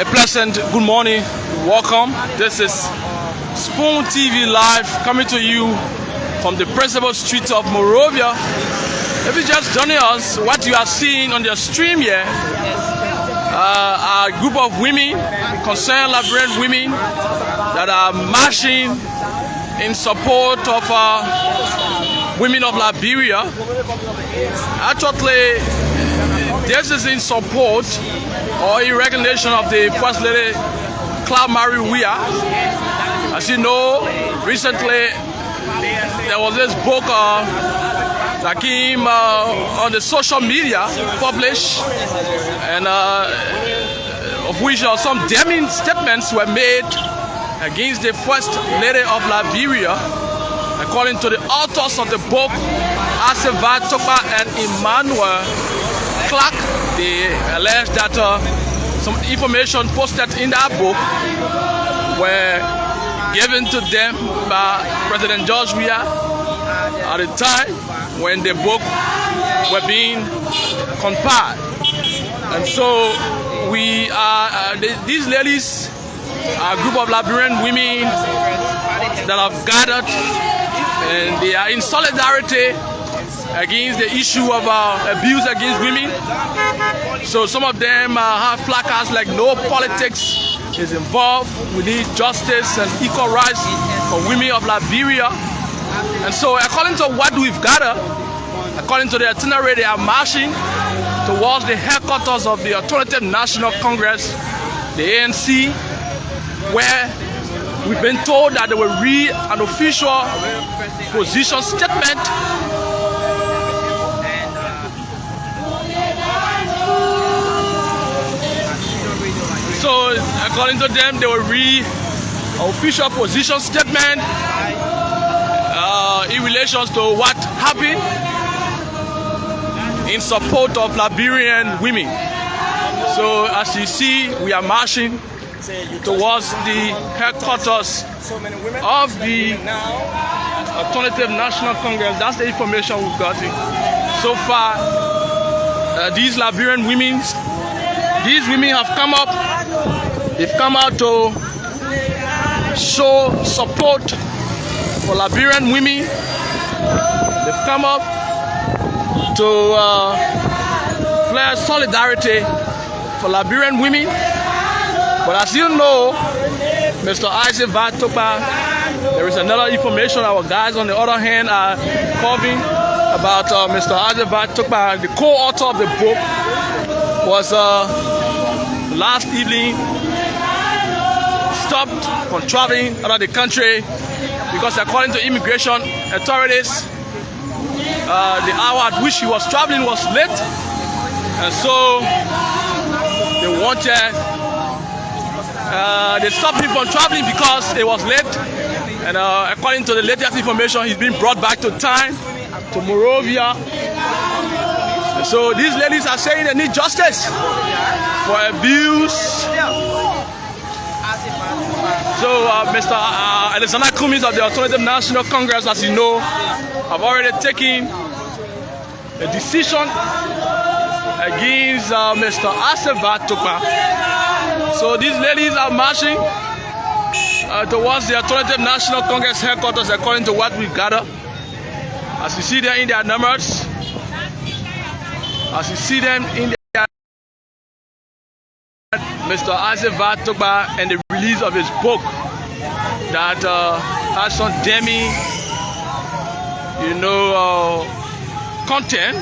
A pleasant good morning, welcome. This is Spoon TV Live coming to you from the principal street of Monrovia. If you just joining us, what you are seeing on the stream here are a group of women, concerned Liberian women, that are marching in support of women of Liberia. Actually, this is in support or in recognition of the First Lady Clarke. As you know, recently there was this book that came on the social media published, and of which some damning statements were made against the First Lady of Liberia. According to the authors of the book, Tokpa and Emmanuel, Clarke, they allege that some information posted in that book were given to them by President George Weah at the time when the book were being compiled. And so we are, these ladies are a group of Liberian women that have gathered, and they are in solidarity against the issue of abuse against women. So some of them have placards like "No politics is involved. We need justice and equal rights for women of Liberia." And so according to what we've gathered, according to the itinerary, they are marching towards the headquarters of the Alternative National Congress, the ANC, where we've been told that they will read an official position statement So, according to them, they will read an official position statement in relation to what happened in support of Liberian women. So, as you see, we are marching towards the headquarters of the Alternative National Congress. That's the information we've gotten so far. These Liberian women, have come up. They've come out to show support for Liberian women. They've come up to pledge solidarity for Liberian women. But as you know, Mr. Tokpa, there is another information our guys on the other hand are covering about Mr. Tokpa. The co-author of the book was last evening stopped from traveling out of the country because, according to immigration authorities, the hour at which he was traveling was late, and so they wanted they stopped him from traveling because it was late. And according to the latest information, he's been brought back to time to Monrovia. And so these ladies are saying they need justice for abuse. So Mr. Alexander Cummings of the Alternative National Congress, as you know, have already taken a decision against Mr. Tokpa. So these ladies are marching towards the Alternative National Congress headquarters, according to what we gather. As you see them in their numbers, as you see them in their Mr. Tokpa and the release of his book that has some damning, content.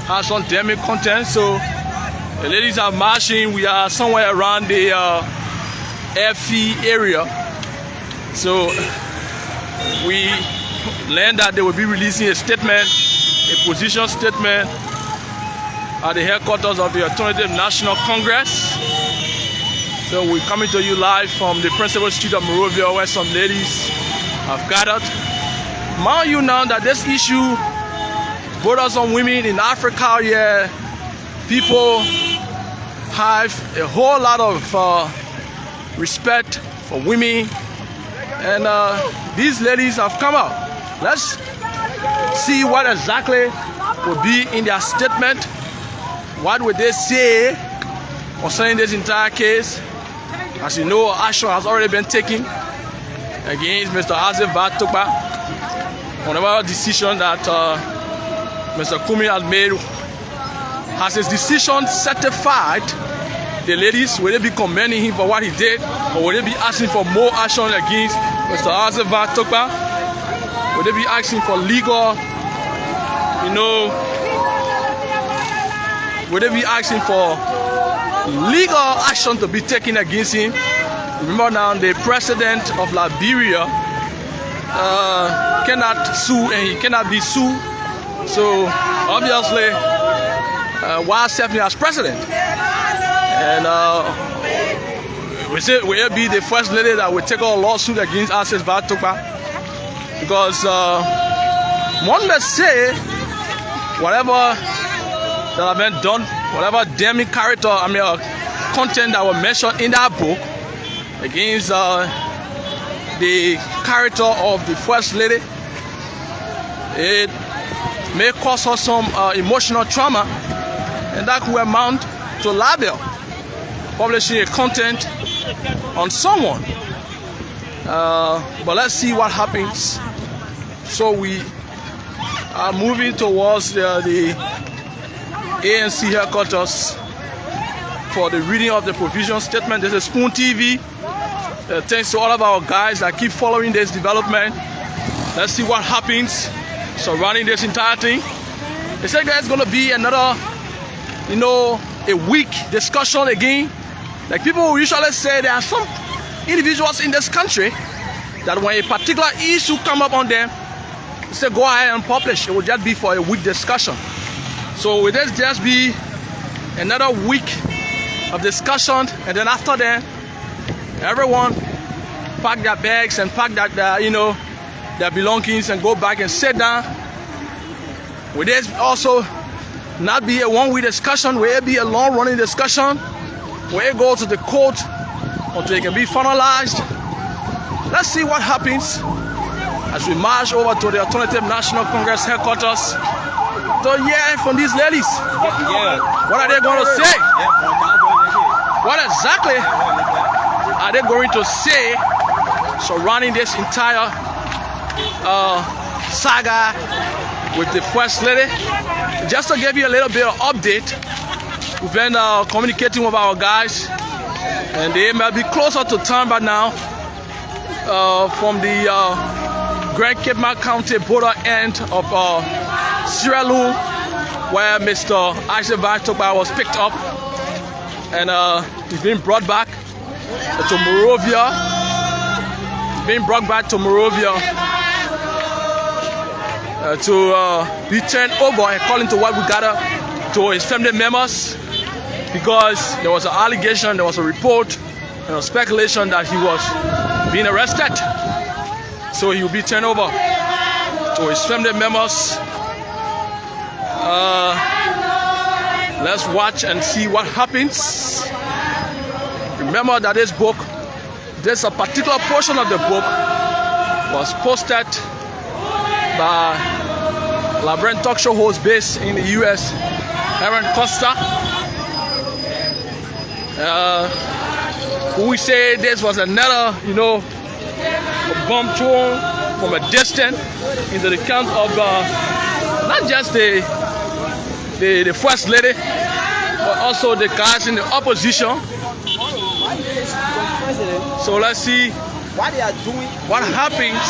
Has some damning content. So the ladies are marching. We are somewhere around the FE area. So we learned that they will be releasing a statement, a position statement, at the headquarters of the Alternative National Congress. So we're coming to you live from the principal street of Monrovia, where some ladies have gathered. Mind you now that this issue borders on women in Africa, where people have a whole lot of respect for women, and these ladies have come out. Let's see what exactly will be in their statement what would they say concerning this entire case? As you know, action has already been taken against Mr. Tokpa. Whatever decision that Mr. Kumi has made, has his decision certified, the ladies, will they be commending him for what he did, or will they be asking for more action against Mr. Tokpa? Will they be asking for legal, will they be asking for legal action to be taken against him? Remember now, the president of Liberia cannot sue, and he cannot be sued. So obviously, while serving as president, and will be the first lady that will take a lawsuit against Tokpa, because one may say whatever that have been done, whatever damning character, content that was mentioned in that book against the character of the first lady, it may cause her some emotional trauma, and that could amount to libel, publishing a content on someone. But let's see what happens. So we are moving towards the ANC headquarters for the reading of the provision statement. This is Spoon TV. Thanks to all of our guys that keep following this development. Let's see what happens surrounding this entire thing. They said there's going to be another, a weak discussion again. Like people usually say, there are some individuals in this country that when a particular issue come up on them, they say go ahead and publish. It will just be for a weak discussion. So will this just be another week of discussion, and then after that, everyone pack their bags and pack their belongings and go back and sit down? Will this also not be a one-week discussion? Will it be a long-running discussion? Will it go to the court until it can be finalized? Let's see what happens as we march over to the Alternative National Congress headquarters to hear from these ladies. What are they going to say? What exactly are they going to say surrounding this entire saga with the first lady? Just to give you a little bit of update, we've been communicating with our guys, and they may be closer to town by now from the Grand Cape County border end of Sierra Leone, where Mr. Tokpa was picked up, and he's been brought back to Monrovia. To be turned over according to what we gather to his family members, because there was an allegation, there was a report, and a speculation that he was being arrested. So he will be turned over to his family members. Let's watch and see what happens. Remember that this book, there's a particular portion of the book was posted by Liberian talk show host based in the US, Aaron Costa, who we say this was another, a bomb thrown from a distance into the camp of not just the first lady, but also the guys in the opposition. So let's see what happens.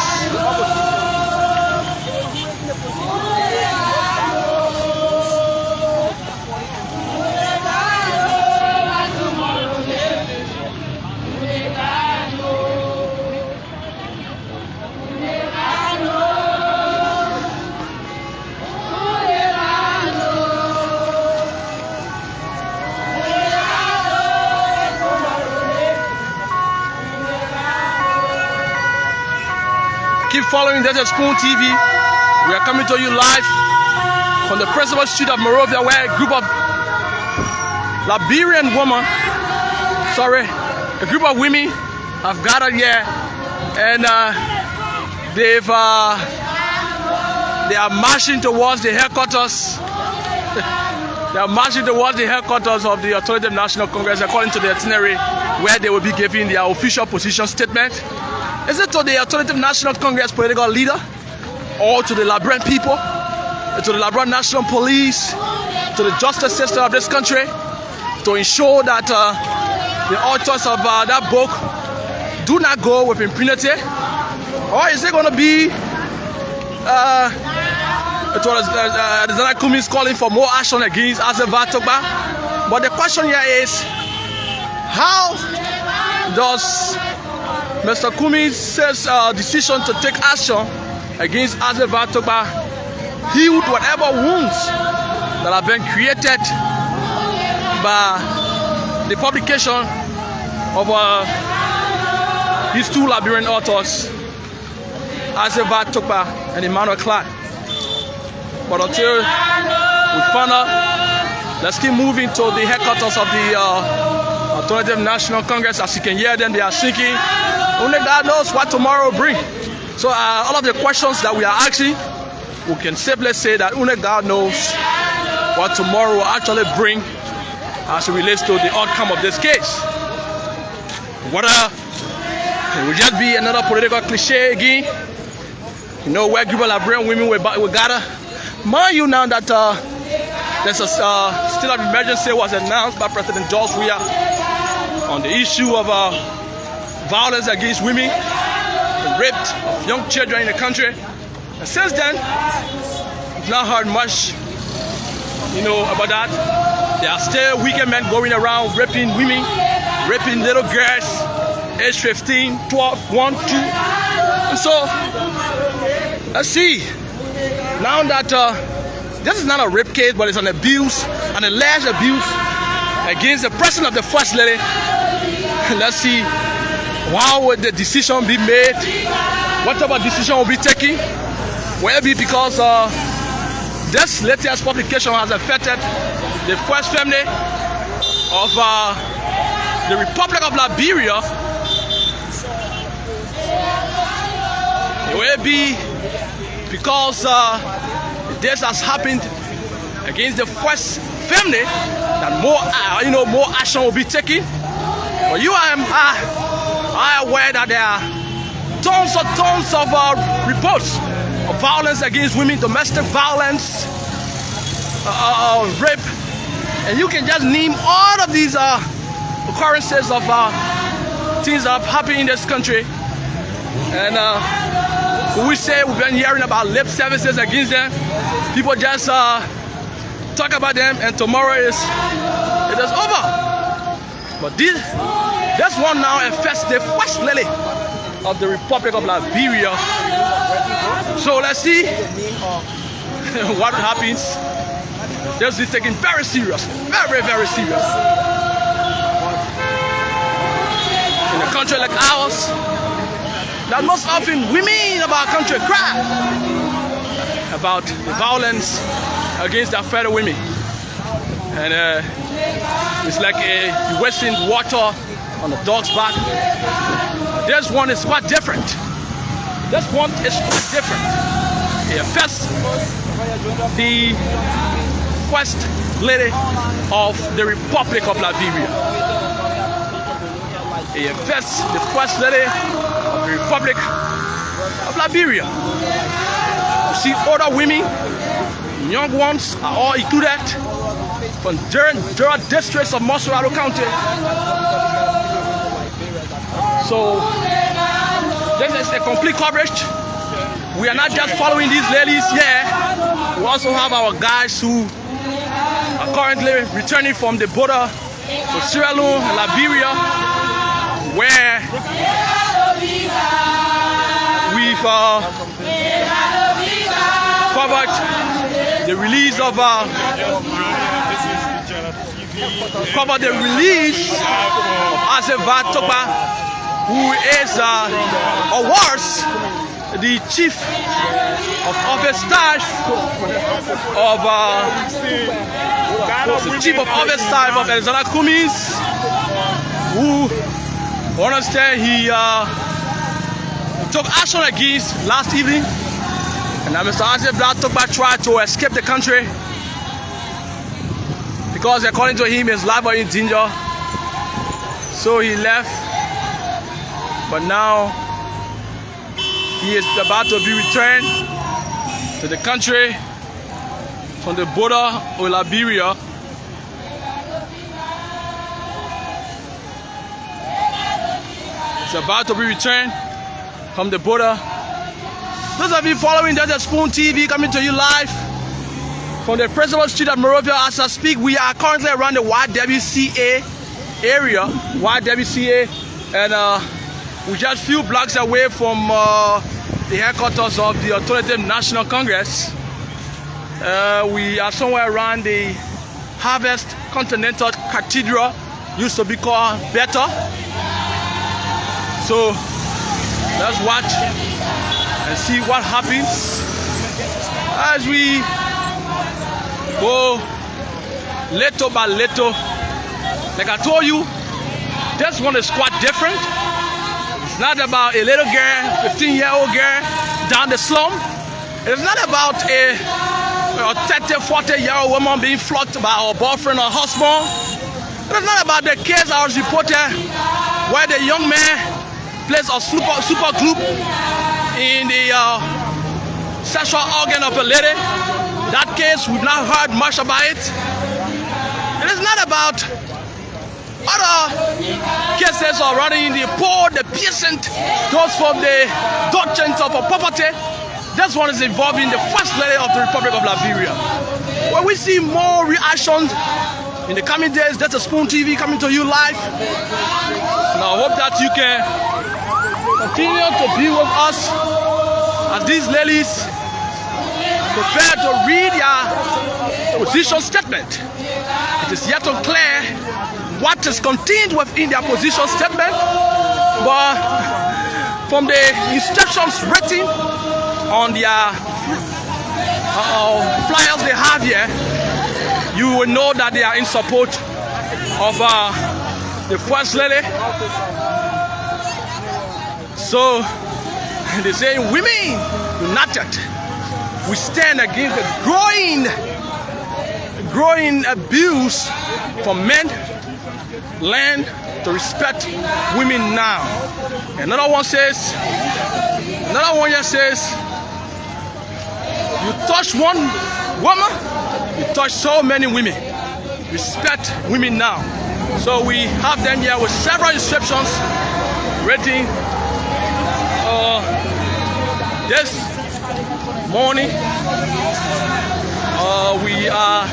Keep following Desert Spoon TV. We are coming to you live from the principal street of Monrovia, where a group of Liberian women, a group of women have gathered here, and they are marching towards the headquarters They are marching towards the headquarters of the Alternative National Congress according to the itinerary, where they will be giving their official position statement. Is it to the Alternative National Congress political leader, or to the Liberian people, to the Liberian National Police, to the justice system of this country, to ensure that the authors of that book do not go with impunity? Or is it going to be the Zana Kumis calling for more action against Azeva Tokpa? But the question here is, how does Mr. Kumis' decision to take action against Azeva Tokpa heal whatever wounds that have been created by the publication of these two Liberian authors, Azeva Tokpa and Emmanuel Clarke? But until we find out, let's keep moving to the headquarters of the Alternative National Congress. As you can hear them, they are singing. Only God knows what tomorrow will bring. So all of the questions that we are asking, we can safely say that only God knows what tomorrow will actually bring as it relates to the outcome of this case. Whether it will just be another political cliche again, you know, where people Liberian women will gather. Mind you now that there's a state of emergency was announced by President George Weah on the issue of violence against women, the rape of young children in the country. And since then, we've not heard much, you know, about that. There are still wicked men going around raping women, raping little girls, age 15, 12, 1, 2. And so, let's see. Now that this is not a rape case, but it's an abuse, an alleged abuse against the president of the First Lady. Let's see, how will the decision be made? Whatever decision will be taken, will it be because this latest publication has affected the first family of the Republic of Liberia? It will be because this has happened against the first family that more action will be taken. But you are aware that there are tons of reports of violence against women, domestic violence, rape, and you can just name all of these occurrences of things that have happened in this country. And we say we've been hearing about lip services against them. People just talk about them, and tomorrow it is over. But this one now affects the First Lady of the Republic of Liberia. So let's see what happens. This is taken very serious, very, very serious. In a country like ours, that most often women of our country cry about the violence against their fellow women. And it's like you're wasting water on a dog's back. This one is quite different. This one is quite different. It affects the First Lady of the Republic of Liberia. It affects the First Lady of the Republic of Liberia. You see, older women, young ones are all included from different districts of Mosurado County. So this is a complete coverage. We are not just following these ladies here. We also have our guys who are currently returning from the border to Sierra Leone and Liberia, where we've covered the release of Azeva Tokpa, who is or was the chief of office staff of Zana Kumis, who understand he took action against last evening, and Mr. Azeva Tokpa tried to escape the country. because according to him his life was in danger. So he left, but now he is about to be returned to the country from the border of Liberia. He's about to be returned from the border. Those of you following Desert Spoon TV coming to you live from the Principal Street of Monrovia. As I speak, we are currently around the YWCA area, YWCA, and we're just a few blocks away from the headquarters of the Alternative National Congress. We are somewhere around the Harvest Continental Cathedral, used to be called Better. So let's watch and see what happens as we go little by little. Like I told you, this one is quite different. It's not about a little girl, 15-year-old girl down the slum. It's not about a 30, 40-year-old woman being flogged by her boyfriend or husband. It's not about the case I was reported where the young man placed a super glue in the sexual organ of a lady. That case, we've not heard much about it. It is not about other cases already in the poor, the peasant, those from the doctrines of a property. This one is involving the First Lady of the Republic of Liberia. When we see more reactions in the coming days, that's a Spoon TV coming to you live. And I hope that you can continue to be with us as these ladies prepare to read their position statement. It is yet unclear what is contained within their position statement, but from the instructions written on their flyers they have here, you will know that they are in support of the First Lady. So they say, women united, we stand against the growing abuse from men, learn to respect women now. Another one here says, you touch one woman, you touch so many women. Respect women now. So we have them here with several inscriptions written this morning. We are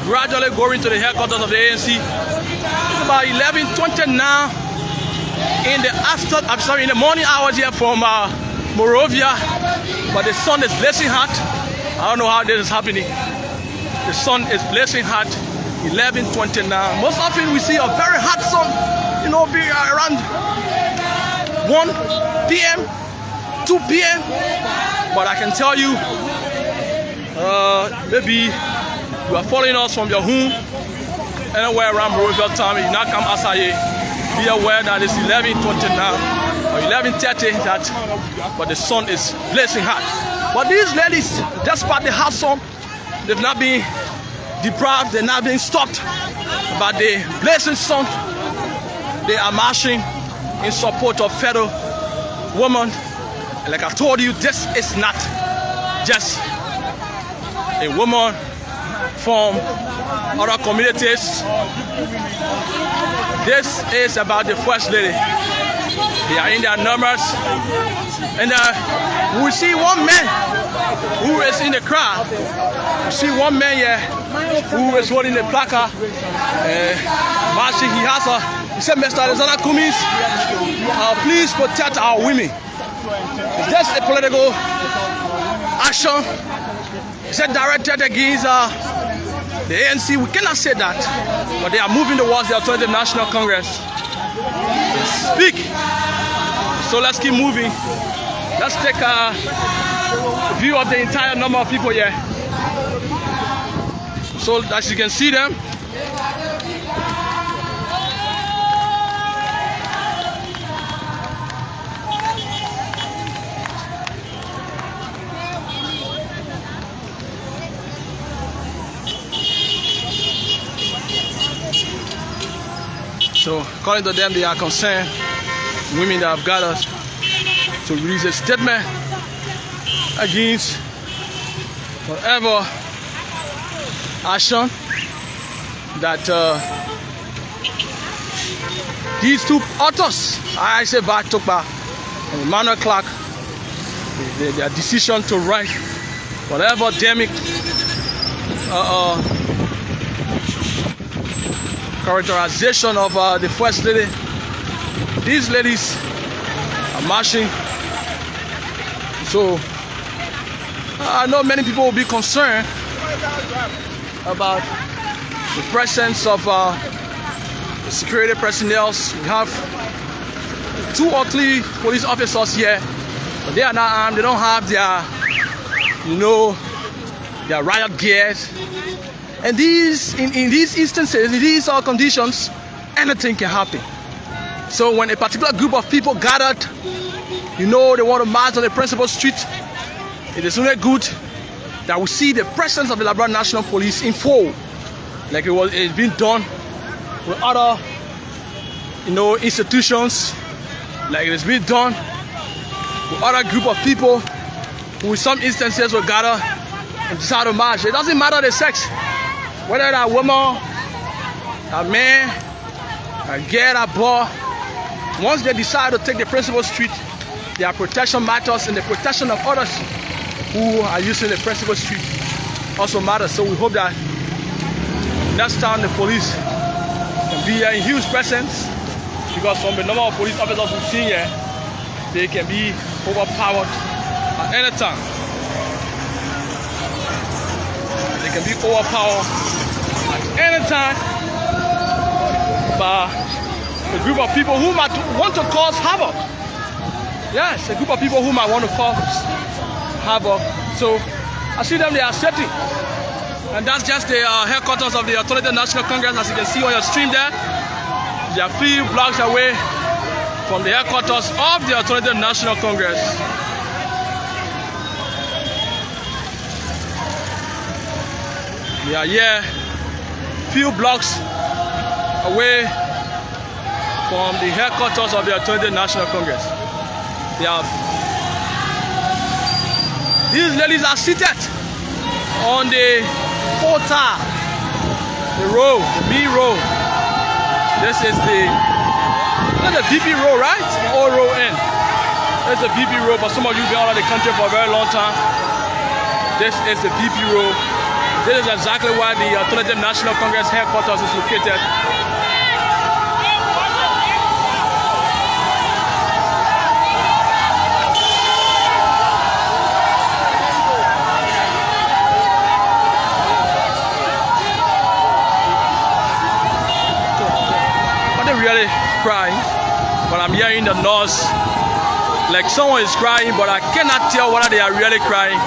gradually going to the headquarters of the ANC. It's about 11:20 now in the morning hours here from Monrovia, but the sun is blazing hot. I don't know how this is happening. The sun is blazing hot. 11:20 now. Most often we see a very hot sun, be around 1 p.m., 2 p.m. But I can tell you, maybe you are following us from your home, anywhere around Monrovia time. You now come outside here, be aware that it's 11:20 now, or 11:30 but the sun is blazing hot. But these ladies, despite the hot sun, they've not been deprived, they're not being stopped by the blazing sun. They are marching in support of fellow women. And like I told you, this is not just a woman from other communities. This is about the First Lady. They are in their numbers. And we see one man who is in the crowd. We see one man here who is holding the placard, marching. He said, Mr. Alexander Cummings, please protect our women. Is this a political action? Is it directed against the ANC? We cannot say that, but they are moving towards the Alternative National Congress. Speak. So let's keep moving. Let's take a view of the entire number of people here. So as you can see them. So according to them, they are concerned women that have gathered to release a statement against whatever action that these two authors, I say back Tokpa and Emmanuel Clarke, their decision to write whatever damning characterization of the First Lady. These ladies are marching. So I know many people will be concerned about the presence of security personnel. We have 2 or 3 police officers here, but they are not armed. They don't have their, their riot gears. And in these instances, in these conditions, anything can happen. So when a particular group of people gathered, they want to march on the principal street, it is only good that we see the presence of the Liberian National Police in full, like it's been done with other, institutions, like it has been done with other group of people who in some instances will gather and decide to march. It doesn't matter the sex, whether that woman, a man, a girl, a boy. Once they decide to take the principal street, their protection matters, and the protection of others who are using the principal street also matters. So we hope that next time the police can be in huge presence, because from the number of police officers we've seen here, they can be overpowered at any time. They can be overpowered at any time by a group of people who might want to cause havoc. Yes, a group of people who might want to cause havoc. So I see them, they are setting. And that's just the headquarters of the Alternative National Congress, as you can see on your stream there. They are 3 blocks away from the headquarters of the Alternative National Congress. They are here, few blocks away from the headquarters of the Alternative National Congress. These ladies are seated on the portal, the row, the B row. This is the VP row, right? The O row in. This is the VP row, but some of you have been out of the country for a very long time. This is the VP row. This is exactly where the Alternative National Congress headquarters is located. Really crying, but I'm hearing the noise like someone is crying, but I cannot tell whether they are really crying,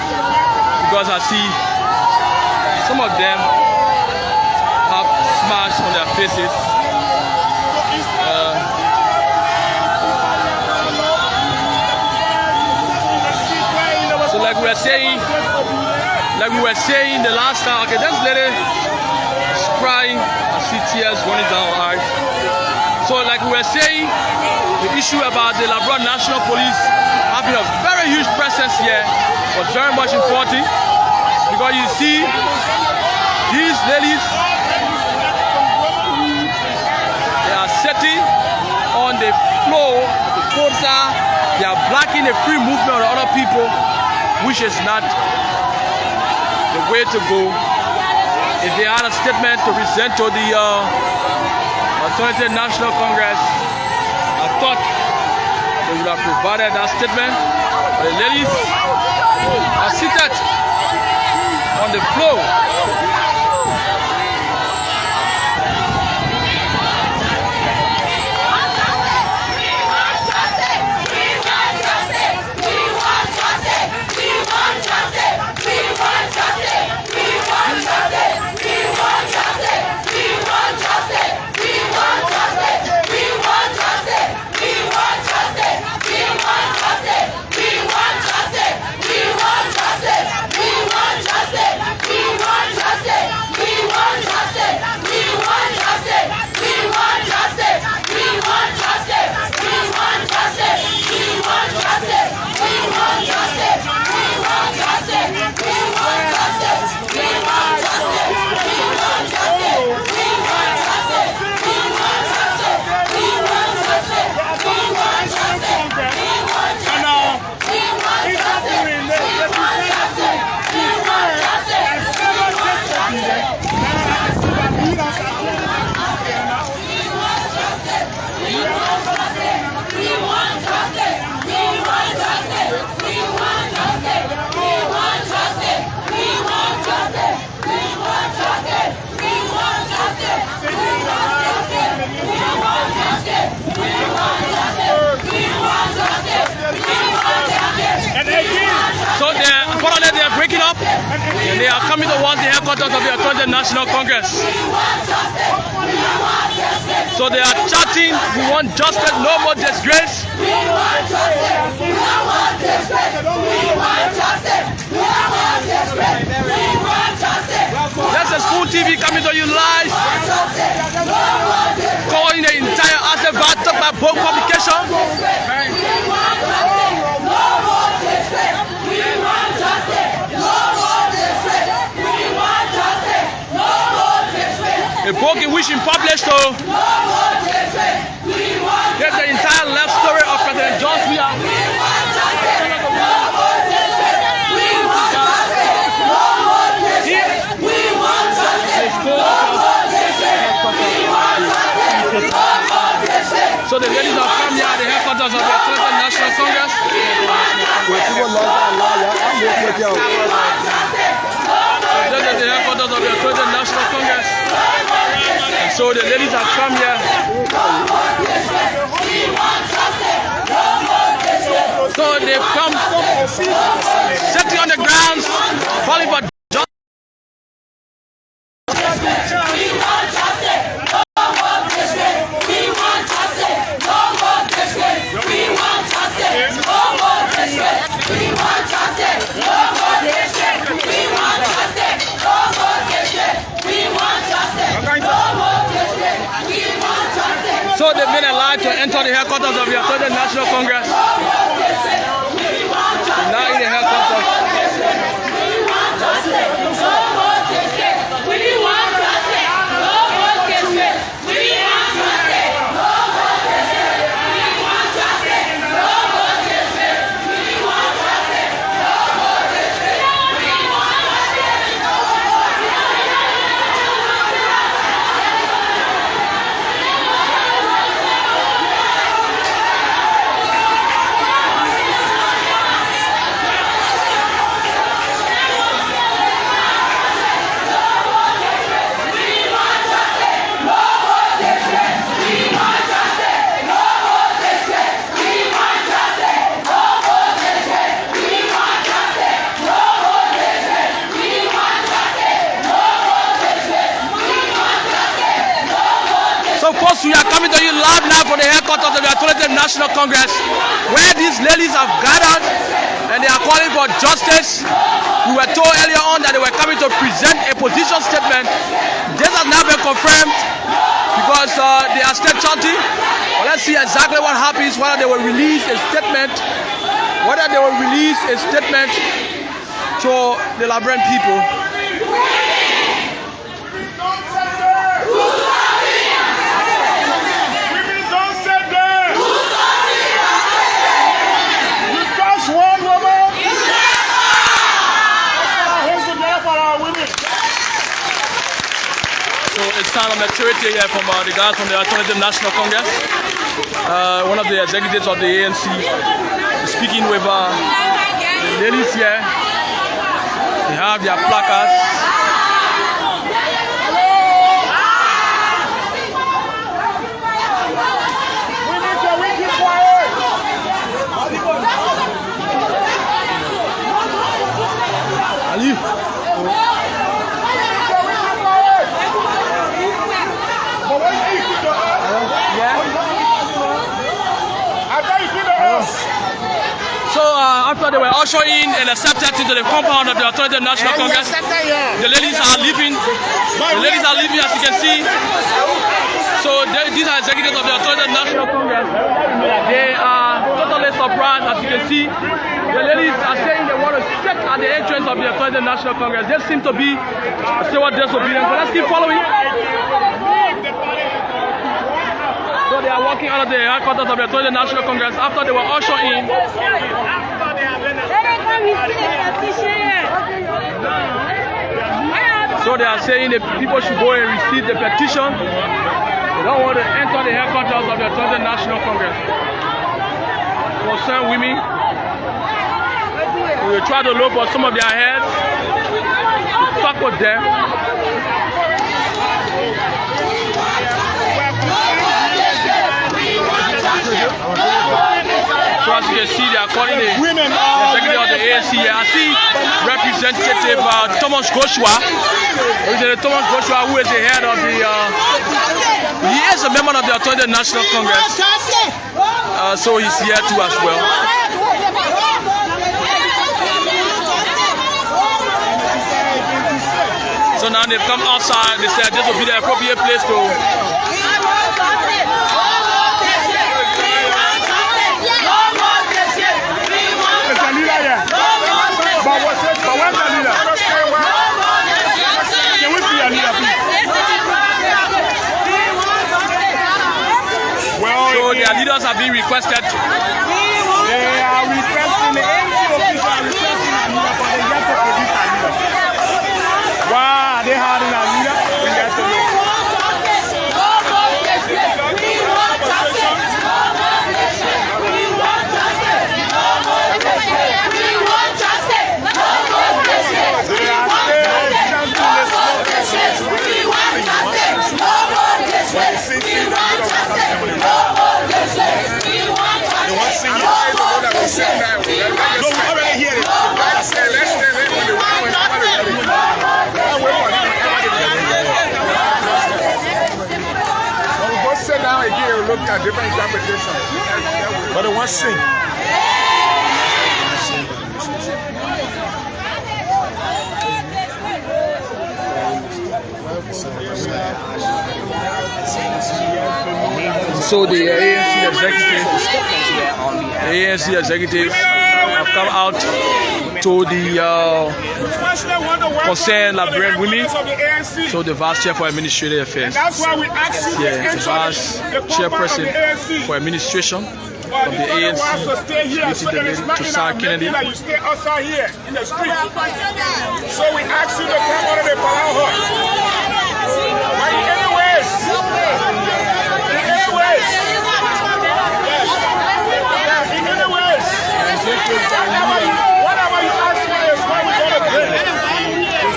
because I see some of them have smash on their faces. So like we were saying the last time, okay, this lady is crying. I see tears running down her eyes. So like we were saying, the issue about the Liberian National Police having a very huge presence here was very much important, because you see these ladies, they are sitting on the floor, the quota, they are blocking the free movement of other people, which is not the way to go. If they had a statement to present to the Alternative National Congress, I thought they would have provided that statement. The ladies are seated on the floor. We want are breaking up and they are coming towards the headquarters of the Alternative National Congress. So they are chanting, we want justice, no more disgrace. We want justice. We want justice. We want justice. We want justice. We want justice. That's a Spoon TV coming to you live, calling the entire asset by Tokpa book publication. A book in which he published to get the entire life story of President John Weah. So the ladies have come here at the headquarters of the Alternative National Congress. This is the headquarters of the Alternative National Congress. And so the ladies have come here. So they come sitting on the grounds, calling for justice. So they've been allowed to enter the headquarters of the Alternative National Congress. Now in the headquarters. We are coming to you live now from the headquarters of the Alternative National Congress, where these ladies have gathered and they are calling for justice. We were told earlier on that they were coming to present a position statement. This has now been confirmed because they are still chanting. Well, let's see exactly what happens, whether they will release a statement, to the Liberian people. So it's kind of maturity here from the guys from the Alternative National Congress. One of the executives of the ANC speaking with the ladies here. They have their placards. Ali. So after they were ushered in and accepted into the compound of the Alternative National Congress, the ladies are leaving. The ladies are leaving, as you can see. So these are executives of the Alternative National Congress. They are totally surprised, as you can see. The ladies are saying they want to sit at the entrance of the Alternative National Congress. They seem to be somewhat disobedient. But let's keep following. So they are walking out of the headquarters of the Alternative National Congress after they were ushered in. So they are saying that people should go and receive the petition. They don't want to enter the headquarters of the Alternative National Congress. Concerned women, we will try to look for some of their heads to talk with them. So as you can see, they are calling the executive of the ANC here. I see Representative Thomas Joshua. Thomas Joshua, who is the head of the, he is a member of the Authority National Congress. So he's here too as well. So now they've come outside. They said this will be the appropriate place to. So their leaders have been requested. They are requesting the ANC official requesting a leader, but they yet to produce a leader. Why are they hiding a leader? We get to know. Look at different interpretations, but they want to sing. So the ANC executives have come out to the concerned Liberian women. So the vice chair for administrative affairs, the vice chairperson for administration of the ANC, to sign Kennedy. So we ask you to come out of the power. Whatever you ask for is what we're going to do.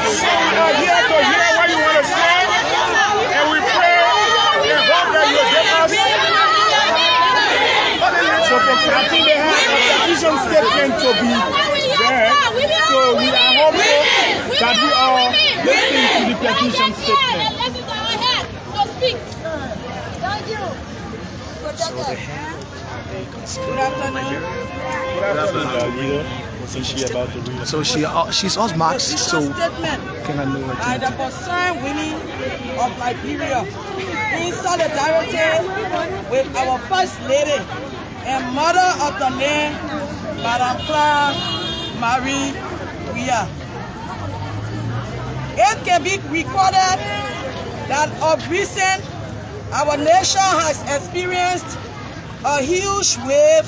So we are here to hear what you want to say, and we pray and hope that you give us. So folks, I think they have a petition statement to be read. So we are hopeful that we are listening to the petition statement. So she's us marks, so can I know what by the concerned women of Liberia in solidarity with our First Lady and Mother of the Land, Madam Clarke Marie Wia. It can be recorded that of recent our nation has experienced a huge wave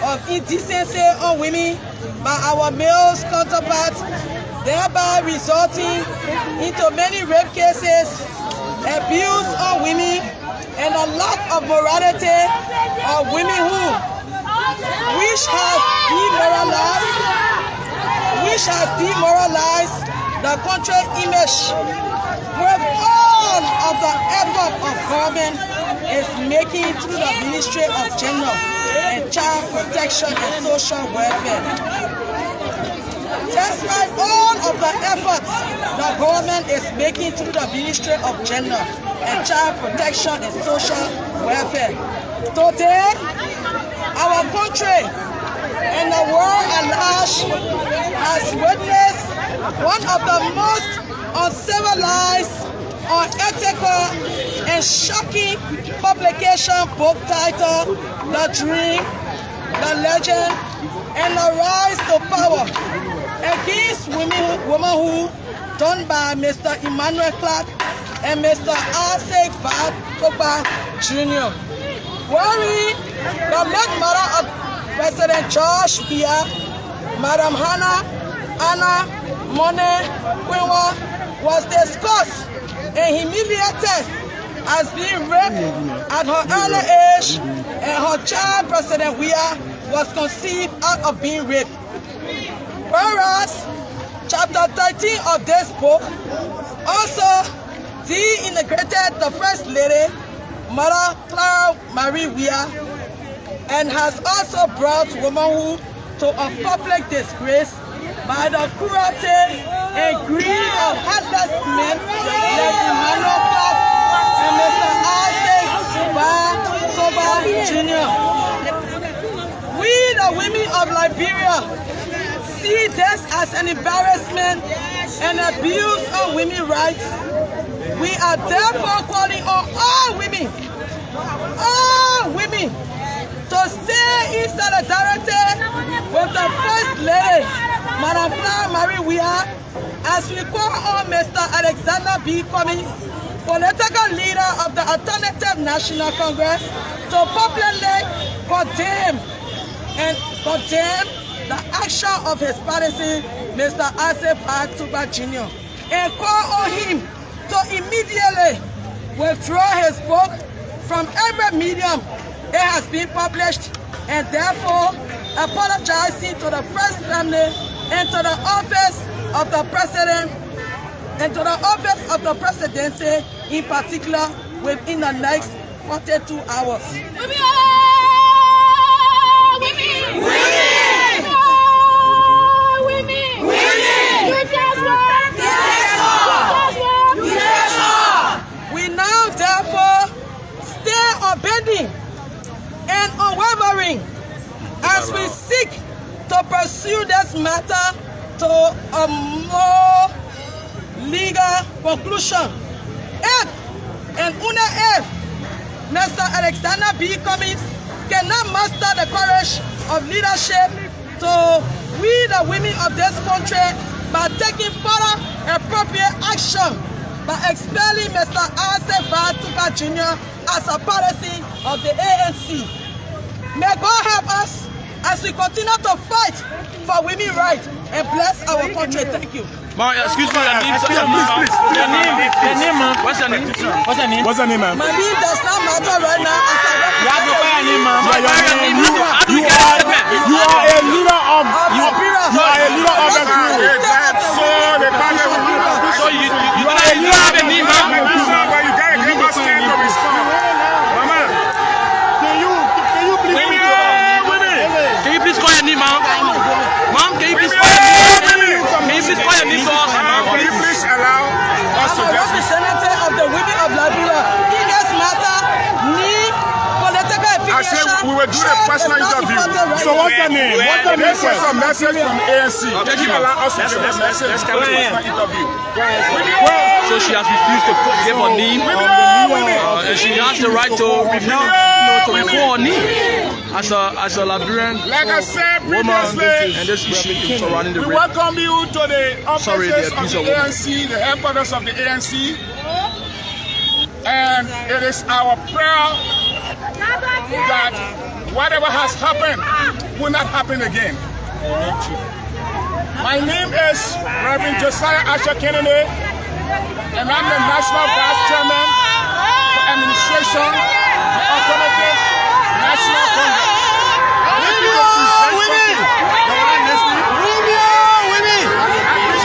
of indecency on women by our male counterparts, thereby resulting into many rape cases, abuse on women, and a lack of morality of womenhood, which has demoralized the country image. With all of the effort of government is making through the Ministry of Gender and Child Protection and Social Welfare. Despite all of the efforts the government is making through the Ministry of Gender and Child Protection and Social Welfare, today our country and the world at large has witnessed one of the most uncivilized, unethical, and shocking publication book titled The Dream, The Legend, and The Rise to Power against womanhood done by Mr. Emmanuel Clarke and Mr. Isaac Tokpa Jr. Wherein the late mother of President George Weah, Madam Anna Monet Quinwa, was discussed and humiliated as being raped at her early age, and her child, President Weah, was conceived out of being raped. Whereas, chapter 13 of this book also de-integrated the First Lady, Mother Clarke Marie Weah, and has also brought womanhood to a public disgrace by the cruelty and greed of heartless men like Emmanuel Clarke and Mr. Tokpa Jr. We, the women of Liberia, see this as an embarrassment and abuse of women's rights. We are therefore calling on all women, to stay in solidarity with the First Lady, Madam Clarke, as we call on Mr. Alexander B. Cummings, political leader of the Alternative National Congress, to publicly condemn the action of his party, Mr. Tokpa Jr., and call on him to immediately withdraw his book from every medium it has been published, and therefore apologizing to the First Family and to the office of the President and to the office of the Presidency in particular within the next 42 hours. We now therefore stay unbending and unwavering as we seek to pursue this matter to a more legal conclusion. If and only if Mr. Alexander B. Cummings cannot muster the courage of leadership to we the women of this country by taking further appropriate action by expelling Mr. Tokpa Jr. as a policy of the ANC. May God help us as we continue to fight for women's rights and bless our country. Thank you. Excuse me, your name, ma'am. What's your name? What's your name, ma'am? My name does not matter right now. You are a leader of a group. So you have a name, ma'am? But you gotta give us time to respond. Mama, can you please call your name, ma'am? Ma'am, can you please call your name? Can you please call your name to us, ma'am? Can you please allow us to I'm a representative of the women of Liberia. In this matter, need political I said we will do a personal interview. So what's the name? This is a message from ANC. Can you allow us to give a message? Let's come personal interview. So she has refused to give her name, and she has the right to report her name as a Liberian Like I said previously, and this issue surrounding the we welcome you to the offices of the woman. ANC, the headquarters of the ANC, and it is our prayer that whatever has happened will not happen again. My name is Reverend Josiah Asher Kennedy, and I'm the National Vice Chairman for Administration of the Alternative National Congress.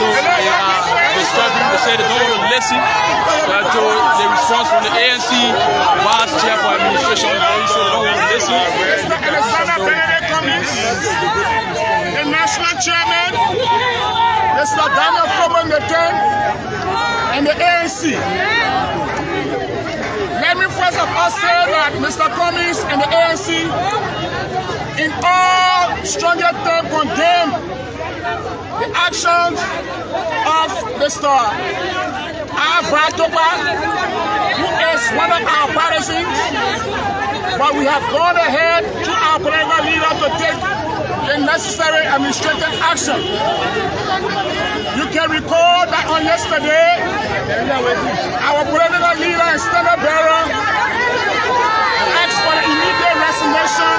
So they are struggling to say they don't want to listen to the response from the ANC Vice Chair for Administration. So they don't want to listen. Mr. Alexander Benedict Cummings, the National Chairman, Mr. Daniel Coburn III, and the ANC. Let me first of all say that Mr. Cummings and the ANC in all strongest terms condemn the actions of Mr. Tokpa, who is one of our partisans, but we have gone ahead to our political leader to take the necessary administrative action. You can recall that on yesterday, our political leader and standard bearer asked for the immediate resignation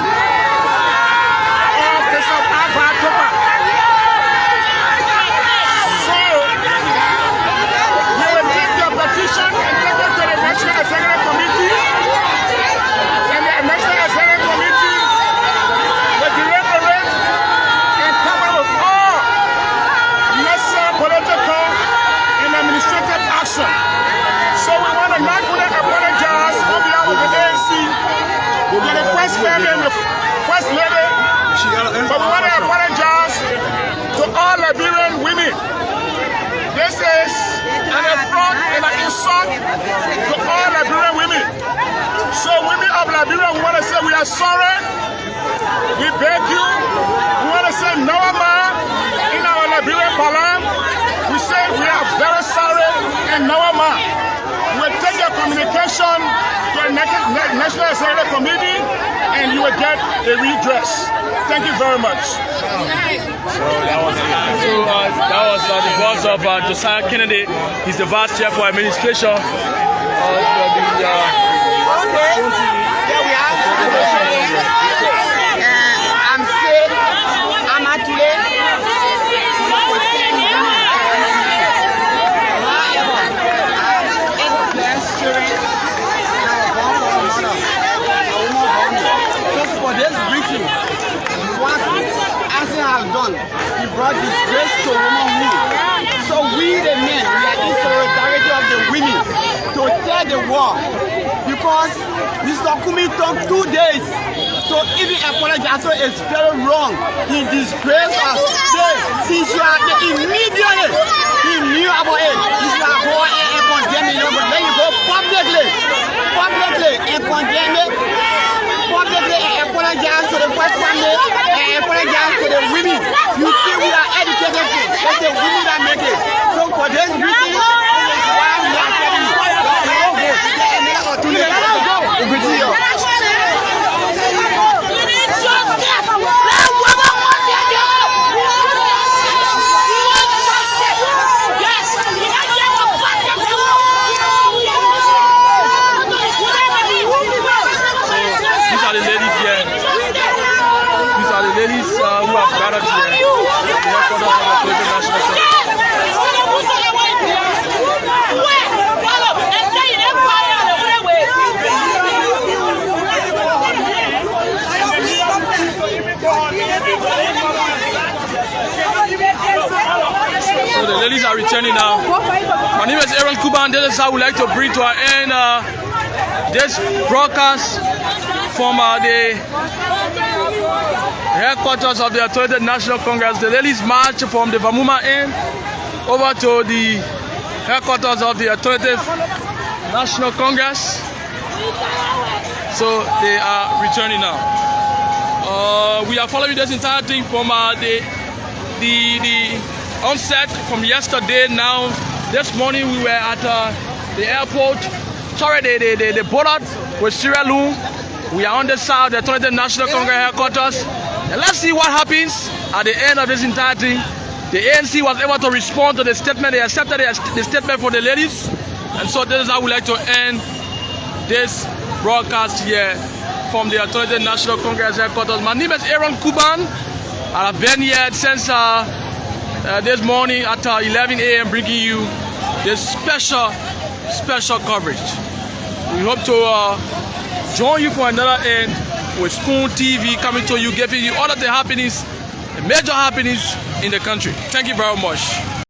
of Mr. Tokpa. So, we will take your petition and take it to the National Executive Committee, and the National Executive Committee will deliberate and come up with all necessary political and administrative action. So we want to not only apologize on behalf of the ANC to the First Lady and the sorry. We beg you. We want to say Nawama in our Liberian Parliament. We say we are very sorry and Nawama. We will take your communication to the National Executive Committee and you will get a redress. Thank you very much. So that was the voice of Josiah Kennedy. He's the vice chair for administration of I'm safe. I'm actually for this briefing, what Asin has done, he brought disgrace to womanhood. So we the men, we are in solidarity of the women to tell the world, because Mr. Kumi took 2 days to even apologize. So it's very wrong. He disgraced us. He should have immediately, he knew about it. He should have go and condemn it, but then you go publicly and condemn it. Publicly and apologize to the first family and apologize to the women. You see, we are educated. It's the women that make it. So for this reason, this is why we are telling you. Ladies who have gathered here, the headquarters of the Tokpa National So the ladies are returning now. My name is Aaron Kuba, and this is how we like to bring to our end this broadcast from the headquarters of the Authority National Congress. The ladies march from the Vamuma end over to the headquarters of the Authority National Congress. So they are returning now. We are following this entire thing from the onset from yesterday. Now, this morning we were at the airport. Sorry, they boarded with Sierra Leone. We are on the side of the Authority National Congress headquarters. And let's see what happens at the end of this entire thing. The ANC was able to respond to the statement. They accepted the statement for the ladies. And so this is how we like to end this broadcast here from the Authority National Congress headquarters. My name is Aaron Kuban. I've been here since this morning at 11 a.m. bringing you this special coverage. We hope to join you for another end with Spoon TV coming to you, giving you all of the happenings, the major happenings in the country. Thank you very much.